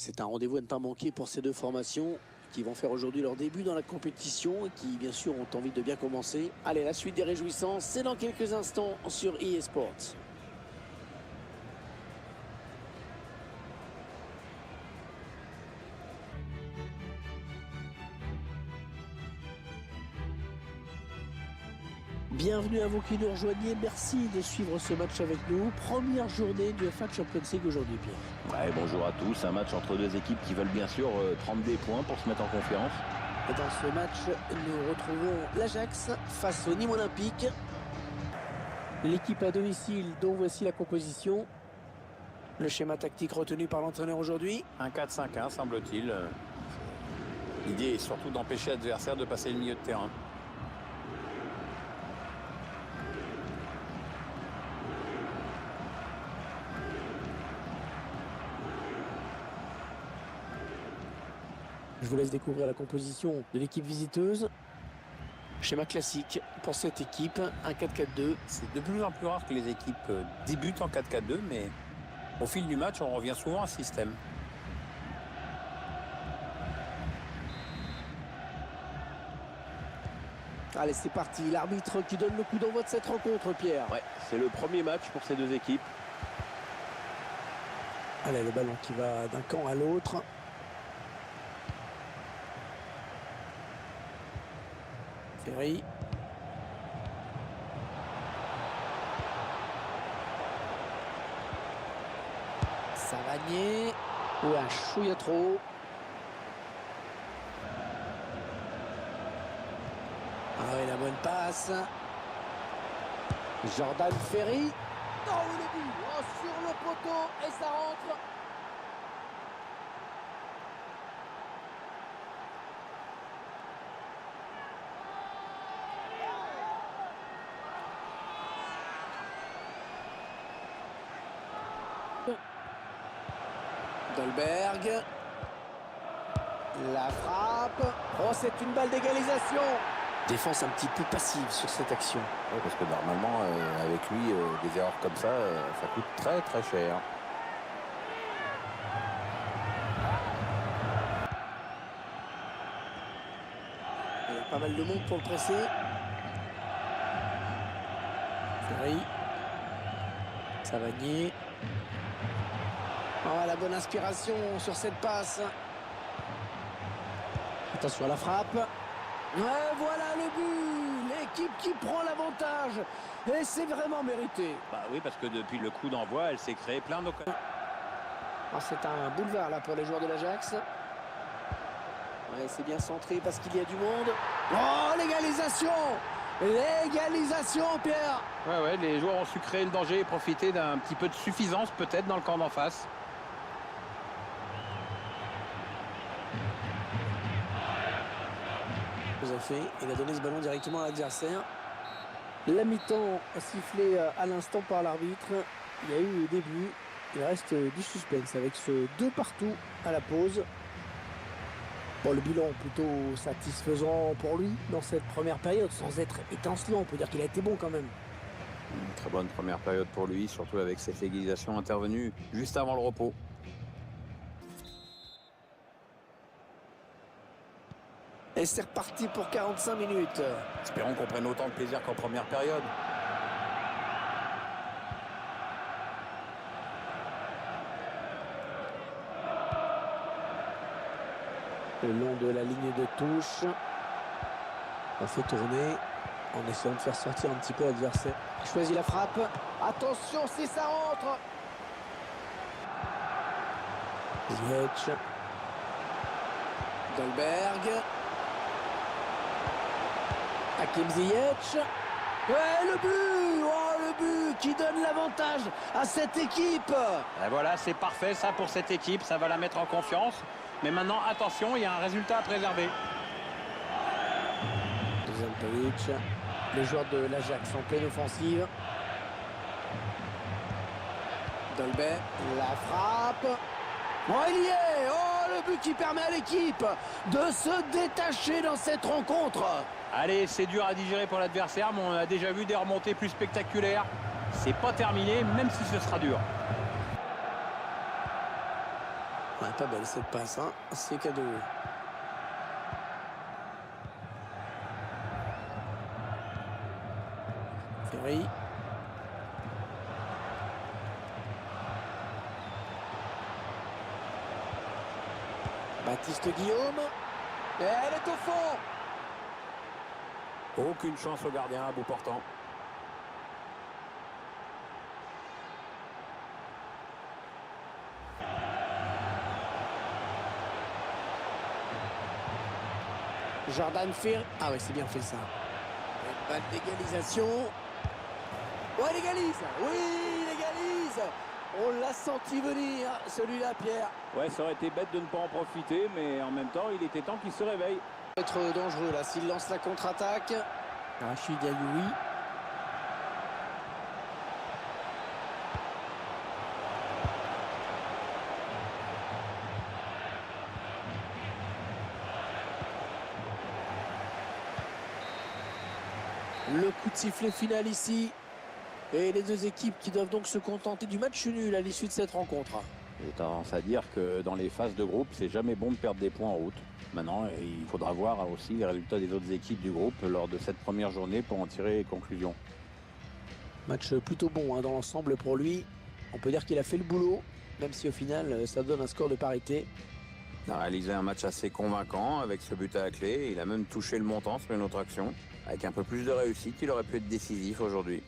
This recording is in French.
C'est un rendez-vous à ne pas manquer pour ces deux formations qui vont faire aujourd'hui leur début dans la compétition et qui, bien sûr, ont envie de bien commencer. Allez, la suite des réjouissances, c'est dans quelques instants sur EA Sports. Bienvenue à vous qui nous rejoignez, merci de suivre ce match avec nous. Première journée du FA Champions League aujourd'hui, Pierre. Ouais, bonjour à tous, un match entre deux équipes qui veulent bien sûr prendre des points pour se mettre en confiance. Et dans ce match, nous retrouvons l'Ajax face au Nîmes Olympique. L'équipe à domicile dont voici la composition. Le schéma tactique retenu par l'entraîneur aujourd'hui. Un 4-5-1 semble-t-il. L'idée est surtout d'empêcher l'adversaire de passer le milieu de terrain. Je vous laisse découvrir la composition de l'équipe visiteuse. Schéma classique pour cette équipe, un 4-4-2. C'est de plus en plus rare que les équipes débutent en 4-4-2, mais au fil du match, on revient souvent à ce système. Allez, c'est parti. L'arbitre qui donne le coup d'envoi de cette rencontre, Pierre. Ouais, c'est le premier match pour ces deux équipes. Allez, le ballon qui va d'un camp à l'autre. Ferry. Savanier. Ou un chouïa trop. Ah oui, la bonne passe. Jordan Ferry. Oh, le but. Oh, sur le poteau. Et ça rentre. Dolberg. La frappe. Oh, c'est une balle d'égalisation. Défense un petit peu passive sur cette action. Ouais, parce que normalement, avec lui, des erreurs comme ça, ça coûte très très cher. Il y a pas mal de monde pour le presser. Ferry. Savanier. Oh, la bonne inspiration sur cette passe. Attention à la frappe. Ouais, voilà le but. L'équipe qui prend l'avantage. Et c'est vraiment mérité. Bah oui, parce que depuis le coup d'envoi, elle s'est créée plein d'occasions. Oh, c'est un boulevard là pour les joueurs de l'Ajax. Ouais, c'est bien centré parce qu'il y a du monde. Oh, l'égalisation. L'égalisation, Pierre. Ouais, les joueurs ont su créer le danger et profiter d'un petit peu de suffisance peut-être dans le camp d'en face. Il a donné ce ballon directement à l'adversaire. La mi-temps a sifflé à l'instant par l'arbitre. Il y a eu le début. Il reste du suspense avec ce 2 partout à la pause. Bon, le bilan plutôt satisfaisant pour lui dans cette première période, sans être étincelant. On peut dire qu'il a été bon quand même. Une très bonne première période pour lui, surtout avec cette égalisation intervenue juste avant le repos. Et c'est reparti pour 45 minutes. Espérons qu'on prenne autant de plaisir qu'en première période. Le long de la ligne de touche. On fait tourner en essayant de faire sortir un petit peu l'adversaire. Il choisit la frappe. Attention si ça rentre. Ziyech. Dolberg. Hakim Ziyech. Ouais, le but. Oh, le but qui donne l'avantage à cette équipe. Et voilà, c'est parfait ça pour cette équipe. Ça va la mettre en confiance. Mais maintenant, attention, il y a un résultat à préserver. Zempelic. Les joueurs de l'Ajax en pleine offensive. Dolberg. La frappe. Oh, il y est. Oh, le but qui permet à l'équipe de se détacher dans cette rencontre. Allez, c'est dur à digérer pour l'adversaire, mais on a déjà vu des remontées plus spectaculaires. C'est pas terminé, même si ce sera dur. Ouais, pas belle cette passe, hein. C'est cadeau. Ferry. Baptiste Guillaume. Et elle est au fond. Aucune chance au gardien à bout portant. Jordan Ferry. Ah ouais, c'est bien fait ça. Une balle d'égalisation. Ouais, il égalise. Oui, il égalise. On l'a senti venir, celui-là, Pierre. Ouais, ça aurait été bête de ne pas en profiter, mais en même temps, il était temps qu'il se réveille. Être dangereux là, s'il lance la contre-attaque. Rachid Ayoui. Le coup de sifflet final ici. Et les deux équipes qui doivent donc se contenter du match nul à l'issue de cette rencontre. J'ai tendance à dire que dans les phases de groupe, c'est jamais bon de perdre des points en route. Maintenant, il faudra voir aussi les résultats des autres équipes du groupe lors de cette première journée pour en tirer les conclusions. Match plutôt bon hein, dans l'ensemble pour lui. On peut dire qu'il a fait le boulot, même si au final ça donne un score de parité. Il a réalisé un match assez convaincant avec ce but à la clé. Il a même touché le montant sur une autre action. Avec un peu plus de réussite, il aurait pu être décisif aujourd'hui.